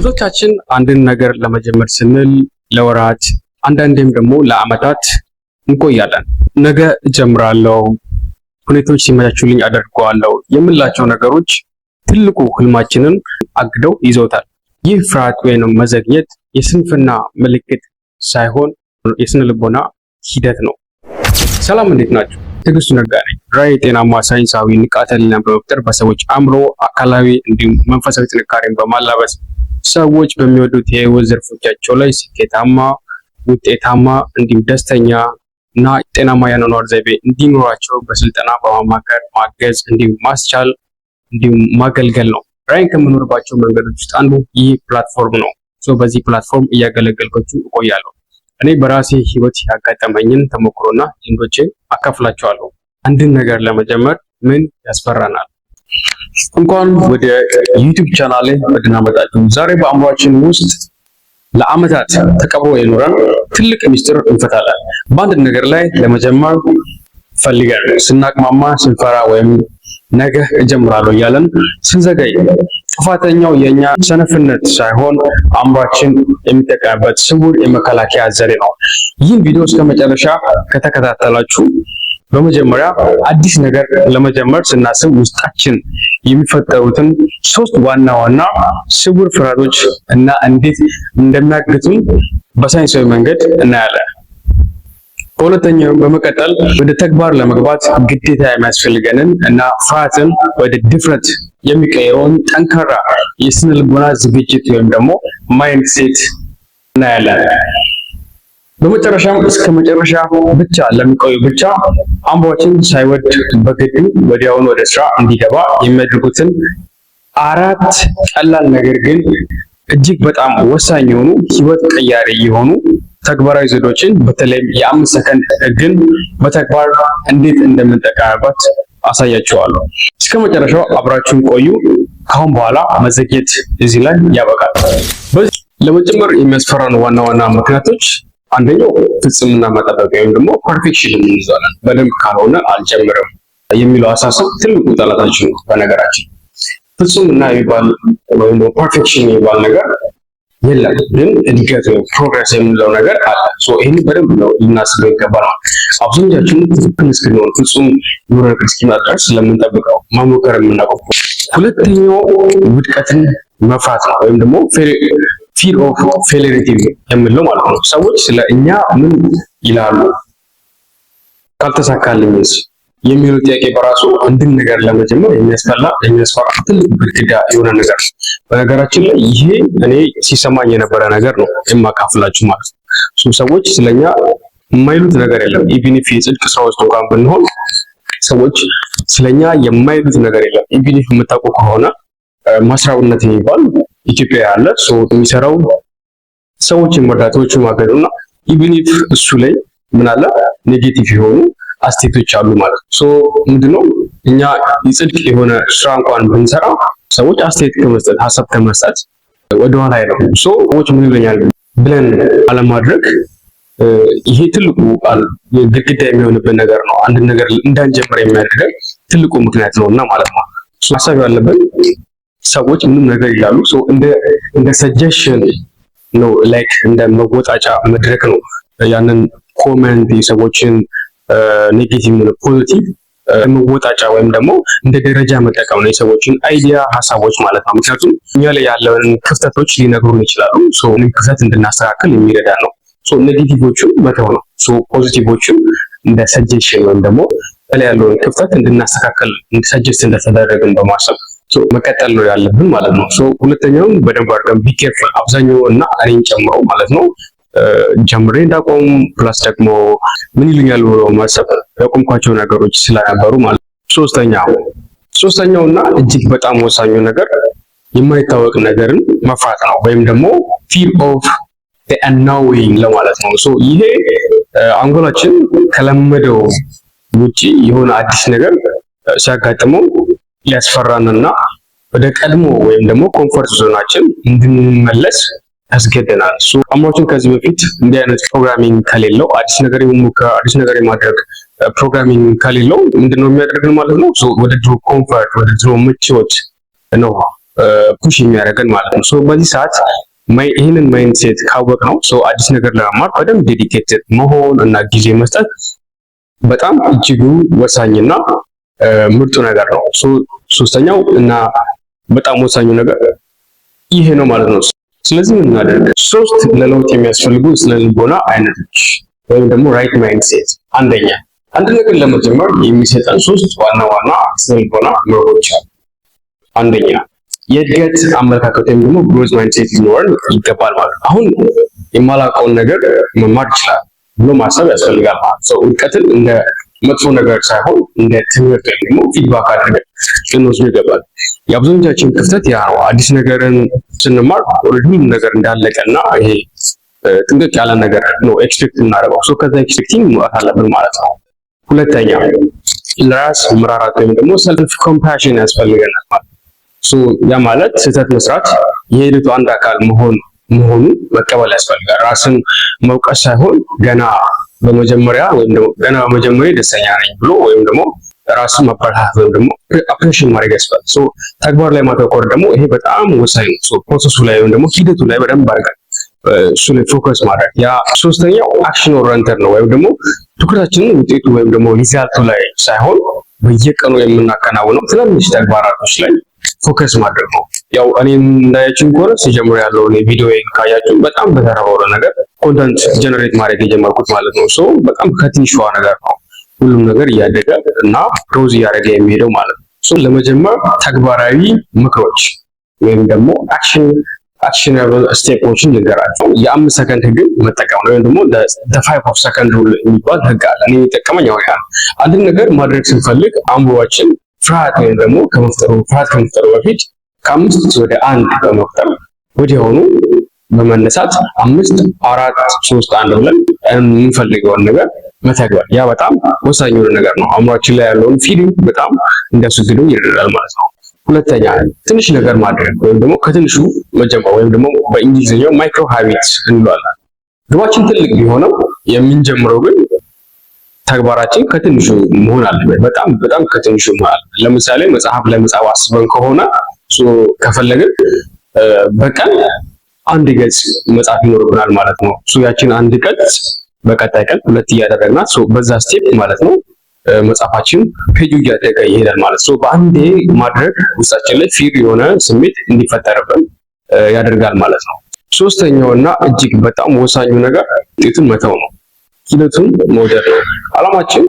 ብዙዎቻችን አንድን ነገር ለመጀመር ስንል ለወራት አንዳንዴም ደግሞ ለዓመታት እንቆያለን። ነገ እጀምራለሁ፣ ሁኔታዎች ሲመቻቹልኝ አደርገዋለሁ የምንላቸው ነገሮች ትልቁ ህልማችንን አግደው ይዘውታል። ይህ ፍርሃት ወይንም መዘግየት የስንፍና ምልክት ሳይሆን የስነ ልቦና ሂደት ነው። ሰላም፣ እንዴት ናችሁ? ትዕግስቱ ነጋ ነኝ። ራዕይ ጤናማ ሳይንሳዊ ንቃተ ህሊናን በመፍጠር በሰዎች አእምሮ፣ አካላዊ እንዲሁም መንፈሳዊ ጥንካሬን በማላበስ ሰዎች በሚወዱት የህይወት ዘርፎቻቸው ላይ ስኬታማ፣ ውጤታማ እንዲሁም ደስተኛ እና ጤናማ የአኗኗር ዘይቤ እንዲኖራቸው በስልጠና በማማከር ማገዝ እንዲሁም ማስቻል እንዲሁም ማገልገል ነው። ራዕይን ከምኖርባቸው መንገዶች ውስጥ አንዱ ይህ ፕላትፎርም ነው። በዚህ ፕላትፎርም እያገለገልኳችሁ እቆያለሁ። እኔ በራሴ ህይወት ያጋጠመኝን ተሞክሮና ልምዶቼን አካፍላችኋለሁ። አንድን ነገር ለመጀመር ምን ያስፈራናል? እንኳን ወደ ዩቲዩብ ቻናሌ በደህና መጣችሁ። ዛሬ በአእምሯችን ውስጥ ለዓመታት ተቀብሮ የኖረን ትልቅ ሚስጥር እንፈታለን። በአንድ ነገር ላይ ለመጀመር ፈልገን ስናቅማማ፣ ስንፈራ ወይም ነገ እጀምራለሁ እያለን ስንዘገይ ጥፋተኛው የኛ ሰነፍነት ሳይሆን አእምሯችን የሚጠቀምበት ስውር የመከላከያ ዘዴ ነው። ይህን ቪዲዮ እስከ መጨረሻ ከተከታተላችሁ በመጀመሪያ አዲስ ነገር ለመጀመር ስናስብ ውስጣችን የሚፈጠሩትን ሶስት ዋና ዋና ስውር ፍርሃቶች እና እንዴት እንደሚያግቱን በሳይንሳዊ መንገድ እናያለን። በሁለተኛው በመቀጠል ወደ ተግባር ለመግባት ግዴታ የሚያስፈልገንን እና ፍርሃትን ወደ ድፍረት የሚቀይረውን ጠንካራ የስነ ልቦና ዝግጅት ወይም ደግሞ ማይንድ ሴት እናያለን። በመጨረሻም እስከ መጨረሻ ብቻ ለሚቆዩ ብቻ አእምሯችን ሳይወድ በግዱ ወዲያውኑ ወደ ስራ እንዲገባ የሚያደርጉትን አራት ቀላል ነገር ግን እጅግ በጣም ወሳኝ የሆኑ ህይወት ቀያሪ የሆኑ ተግባራዊ ዘዴዎችን በተለይም የ5 ሰከንድ ህግን በተግባር እንዴት እንደምንጠቀምበት አሳያችኋለሁ። እስከ መጨረሻው አብራችሁን ቆዩ። ካሁን በኋላ መዘግየት እዚህ ላይ ያበቃል። ለመጀመር የሚያስፈራን ዋና ዋና ምክንያቶች አንደኛው ፍጽምና መጠበቅ ወይም ደግሞ ፐርፌክሽን እንይዛለን። በደንብ ካልሆነ አልጀምርም የሚለው አሳሰብ ትልቁ ጠላታችን ነው። በነገራችን ፍጹምና የሚባል ወይም ደግሞ ፐርፌክሽን የሚባል ነገር የለም፣ ግን እድገት ወይም ፕሮግረስ የምንለው ነገር አለ። ይህን በደንብ ነው ልናስበው ይገባል። አብዛኛችን ትክክል እስክንሆን ፍጹም የሆነ ነገር እስኪመጣ ድረስ ስለምንጠብቀው መሞከር የምናውቀው። ሁለተኛው ውድቀትን መፍራት ነው ወይም ደግሞ ፊር ኦፍ ፌሊሪቲ የምንለው ማለት ነው። ሰዎች ስለ እኛ ምን ይላሉ፣ ካልተሳካልኝስ የሚለው ጥያቄ በራሱ አንድን ነገር ለመጀመር የሚያስፈራ ትልቅ ግድግዳ የሆነ ነገር። በነገራችን ላይ ይሄ እኔ ሲሰማኝ የነበረ ነገር ነው የማካፍላችሁ ማለት ነው። ሰዎች ስለኛ የማይሉት ነገር የለም። ኢቭን ኢፍ የጽድቅ ስራ ውስጥ እንኳን ብንሆን ሰዎች ስለኛ የማይሉት ነገር የለም። ኢቭን ኢፍ የምታውቁ ከሆነ ማስራውነት የሚባል ኢትዮጵያ ያለ የሚሰራው ሰዎችን መርዳቶች ማገዱና ኢቭን ኢፍ እሱ ላይ ምን አለ ኔጌቲቭ የሆኑ አስቴቶች አሉ ማለት ነው። ምንድነው እኛ የጽድቅ የሆነ ስራ እንኳን ብንሰራ ሰዎች አስቴት ከመስጠት ሀሳብ ከመስጠት ወደኋላ አይደለም። ሰዎች ምን ይለኛል ብለን አለማድረግ ይሄ ትልቁ ግድግዳ የሚሆንብን ነገር ነው። አንድ ነገር እንዳንጀምር የሚያደርገን ትልቁ ምክንያት ነውና ማለት ነው። ሀሳብ ያለብን ሰዎች ምንም ነገር ይላሉ እንደ ሰጀሽን ነው፣ ላይክ እንደ መወጣጫ መድረክ ነው። ያንን ኮመንት የሰዎችን ኔጌቲቭ ነው ፖዚቲቭ መወጣጫ ወይም ደግሞ እንደ ደረጃ መጠቀም ነው የሰዎችን አይዲያ ሀሳቦች ማለት ነው። ምክንያቱም እኛ ላይ ያለውን ክፍተቶች ሊነግሩን ይችላሉ። ክፍተት እንድናስተካክል የሚረዳ ነው። ኔጌቲቮቹን መተው ነው። ፖዚቲቮቹን እንደ ሰጀሽን ወይም ደግሞ ላይ ያለውን ክፍተት እንድናስተካክል ሰጀስት እንደተደረገን በማሰብ መቀጠል ነው ያለብን ማለት ነው። ሁለተኛው በደንብ አድርገን ቢኬርፉል አብዛኛው እና እኔን ጨምሮ ማለት ነው ጀምሬ እንዳቆም ፕላስ ደግሞ ምን ይሉኛል ብሎ ማሰብ ያቆምኳቸው ነገሮች ስለነበሩ ማለት ነው። ሶስተኛው እና እጅግ በጣም ወሳኙ ነገር የማይታወቅ ነገርን መፍራት ነው ወይም ደግሞ ፊር ኦፍ ዘ አንኖዊንግ ለማለት ነው። ይሄ አንጎላችን ከለመደው ውጪ የሆነ አዲስ ነገር ሲያጋጥመው ሊያስፈራንና ወደ ቀድሞ ወይም ደግሞ ኮምፎርት ዞናችን እንድንመለስ ያስገድናል። አእምሯችን ከዚህ በፊት እንዲህ አይነት ፕሮግራሚንግ ከሌለው አዲስ ነገር የመሞከር አዲስ ነገር የማድረግ ፕሮግራሚንግ ከሌለው ምንድነው የሚያደርገን ማለት ነው? ወደ ድሮ ኮምፎርት ወደ ድሮ ምቾት ነው ፑሽ የሚያደርገን ማለት ነው። ሶ በዚህ ሰዓት ይህንን ማይንድ ሴት ካወቅ ነው አዲስ ነገር ለመማር በደንብ ዴዲኬትድ መሆን እና ጊዜ መስጠት በጣም እጅጉ ወሳኝና ምርጡ ነገር ነው። ሶስተኛው እና በጣም ወሳኙ ነገር ይሄ ነው ማለት ነው። ስለዚህ ምን እናደርግ? 3 ለለውጥ የሚያስፈልጉ ስነ ልቦና አይነቶች ወይም ደግሞ ራይት ማይንድ ሴት። አንደኛ አንድ ነገር ለመጀመር የሚሰጠን 3 ዋና ዋና ስነ ልቦና መርሆች አሉ። አንደኛ የእድገት አመለካከት ወይም ደግሞ ግሮዝ ማይንድ ሴት ሊኖረን ይገባል ማለት ነው። አሁን የማላውቀውን ነገር መማር ይችላል ብሎ ማሰብ ያስፈልጋል ማለት ነው። እውቀትን እንደ መጥፎ ነገር ሳይሆን እንደ ትምህርት ወይም ደግሞ ፊድባክ አድርገን ልንወስድ ይገባል። የአብዛኞቻችን ክፍተት ያ ነው። አዲስ ነገርን ስንማር ሁሉም ነገር እንዳለቀና ይሄ ጥንቅቅ ያለ ነገር ነው ኤክስፔክት እናደርገው። ከዛ ኤክስፔክቲንግ መውጣት አለብን ማለት ነው። ሁለተኛ ለራስ መራራት ወይም ደግሞ ሰልፍ ኮምፓሽን ያስፈልገናል ማለት ነው። ያ ማለት ስህተት መስራት የሂደቱ አንድ አካል መሆኑ መቀበል ያስፈልጋል። ራስን መውቀስ ሳይሆን ገና በመጀመሪያ ደስተኛ ነኝ ብሎ ወይም ደግሞ ራስን ማበረታታት ወይም ደግሞ አፕሪሺየት ማድረግ ያስፈልጋል። ተግባር ላይ ማተኮር ደግሞ ይሄ በጣም ወሳኝ ነው። ፕሮሰሱ ላይ ወይም ደግሞ ሂደቱ ላይ በደንብ አድርገን እሱ ላይ ፎከስ ማድረግ። ያ ሶስተኛው አክሽን ኦሪየንተድ ነው ወይም ደግሞ ትኩረታችንን ውጤቱ ወይም ደግሞ ሪዛልቱ ላይ ሳይሆን በየቀኑ የምናከናውነው ትናንሽ ተግባራቶች ላይ ፎከስ ማድረግ ነው። ያው እኔም እንዳያችሁኝ ከሆነ ሲጀምር ያለውን ቪዲዮዬን ካያችሁ በጣም በተራራው ነገር ኮንተንት ጀነሬት ማድረግ የጀመርኩት ማለት ነው። በጣም ከትንሿ ነገር ነው ሁሉም ነገር እያደገ እና ግሮዝ እያደረገ የሚሄደው ማለት ነው። ለመጀመር ተግባራዊ ምክሮች ወይም ደግሞ አክሽነብል ስቴፖችን ልንገራቸው። የ5 ሰከንድ ህግን መጠቀም ነው ወይም ደግሞ the 5 ሰከንድ ሩል የሚባል ህግ አለ። እኔ የሚጠቀመኝ ያው አንድን ነገር ማድረግ ስንፈልግ አእምሯችን ፍርሃት ወይም ደግሞ ፍርሃት ከመፍጠሩ በፊት ከ5 ወደ 1 በመቁጠር ወዲያውኑ በመነሳት 5 4 3 1 ብለን የምንፈልገውን ነገር መተግበር። ያ በጣም ወሳኝ ነገር ነው። አእምሯችን ላይ ያለውን ፊሊንግ በጣም እንዲያስወግደው ይረዳል ማለት ነው። ሁለተኛ ትንሽ ነገር ማድረግ ወይም ደግሞ ከትንሹ መጀመር ወይም ደግሞ በእንግሊዝኛው ማይክሮ ሃቢትስ እንለዋለን። ግባችን ትልቅ ቢሆንም የምንጀምረው ግን ተግባራችን ከትንሹ መሆን አለበት። በጣም ከትንሹ መሆን። ለምሳሌ መጽሐፍ ለመጻፍ አስበን ከሆነ ከፈለግን በቀን 1 ገጽ መጻፍ ይኖርብናል ማለት ነው። ያችን 1 ገጽ በቀጣይ ቀን 2 እያደረግናት በዛ ስቴፕ ማለት ነው መጽሐፋችን ፔጁ እያደገ ይሄዳል ማለት ነው። በአንዴ ማድረግ ውስጣችን ላይ ፊር የሆነ ስሜት እንዲፈጠርብን ያደርጋል ማለት ነው። ሶስተኛውና እጅግ በጣም ወሳኙ ነገር ውጤቱን መተው ነው። ሂደቱን መውደድ ነው። ዓላማችን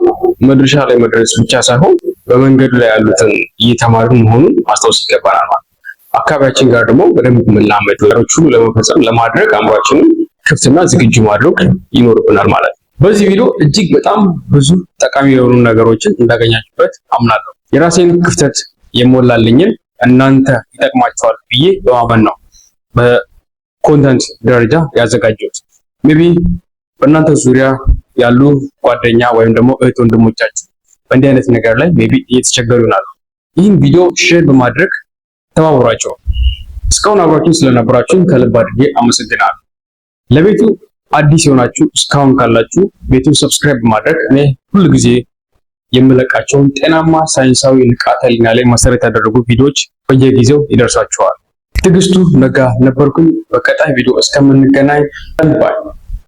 መድረሻ ላይ መድረስ ብቻ ሳይሆን በመንገዱ ላይ ያሉትን እየተማርን መሆኑን ማስታወስ ይገባናል ማለት ነው። አካባቢያችን ጋር ደግሞ በደንብ መላመድ ነገሮች ሁሉ ለመፈጸም ለማድረግ አእምሯችንን ክፍትና ዝግጁ ማድረግ ይኖርብናል ማለት ነው። በዚህ ቪዲዮ እጅግ በጣም ብዙ ጠቃሚ የሆኑ ነገሮችን እንዳገኛችሁበት አምናለሁ። የራሴን ክፍተት የሞላልኝን እናንተ ይጠቅማችኋል ብዬ በማመን ነው በኮንተንት ደረጃ ያዘጋጀሁት። ሜቢ በእናንተ ዙሪያ ያሉ ጓደኛ ወይም ደግሞ እህት ወንድሞቻችሁ በእንዲህ አይነት ነገር ላይ ሜቢ እየተቸገሩ ይሆናሉ። ይህን ቪዲዮ ሼር በማድረግ ተባብሯቸው። እስካሁን አብራችሁን ስለነበራችሁ ከልብ አድርጌ አመሰግናለሁ። ለቤቱ አዲስ የሆናችሁ እስካሁን ካላችሁ ቤቱን ሰብስክራይብ በማድረግ እኔ ሁል ጊዜ የምለቃቸውን ጤናማ ሳይንሳዊ ንቃተ ህሊና ላይ መሰረት ያደረጉ ቪዲዮዎች በየጊዜው ይደርሳችኋል። ትዕግስቱ ነጋ ነበርኩኝ። በቀጣይ ቪዲዮ እስከምንገናኝ ባይ